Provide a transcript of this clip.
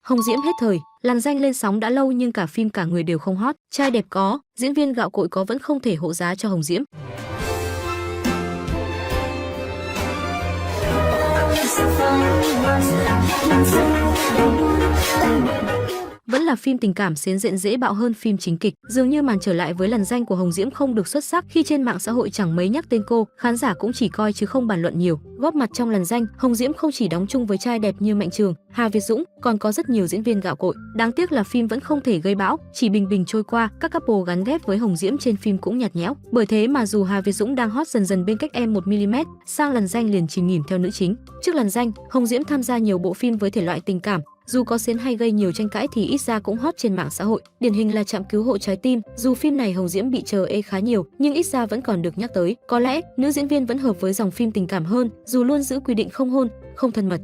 Hồng Diễm hết thời, làn danh lên sóng đã lâu nhưng cả phim cả người đều không hot. Trai đẹp có, diễn viên gạo cội có vẫn không thể hộ giá cho Hồng Diễm. Vẫn là phim tình cảm xến diện dễ bạo hơn phim chính kịch. Dường như màn trở lại với làn danh của Hồng Diễm không được xuất sắc khi trên mạng xã hội chẳng mấy nhắc tên cô, khán giả cũng chỉ coi chứ không bàn luận nhiều. Góp mặt trong làn danh, Hồng Diễm không chỉ đóng chung với trai đẹp như Mạnh Trường, Hà Việt Dũng, còn có rất nhiều diễn viên gạo cội. Đáng tiếc là phim vẫn không thể gây bão, chỉ bình bình trôi qua. Các couple gắn ghép với Hồng Diễm trên phim cũng nhạt nhẽo. Bởi thế mà dù Hà Việt Dũng đang hot dần dần bên cách em 1mm, sang làn danh liền chìm nghỉm theo nữ chính. Trước làn danh, Hồng Diễm tham gia nhiều bộ phim với thể loại tình cảm. Dù có xến hay gây nhiều tranh cãi thì ít ra cũng hot trên mạng xã hội. Điển hình là Trạm Cứu Hộ Trái Tim. Dù phim này Hồng Diễm bị chờ ê khá nhiều, nhưng ít ra vẫn còn được nhắc tới. Có lẽ nữ diễn viên vẫn hợp với dòng phim tình cảm hơn, dù luôn giữ quy định không hôn, không thân mật.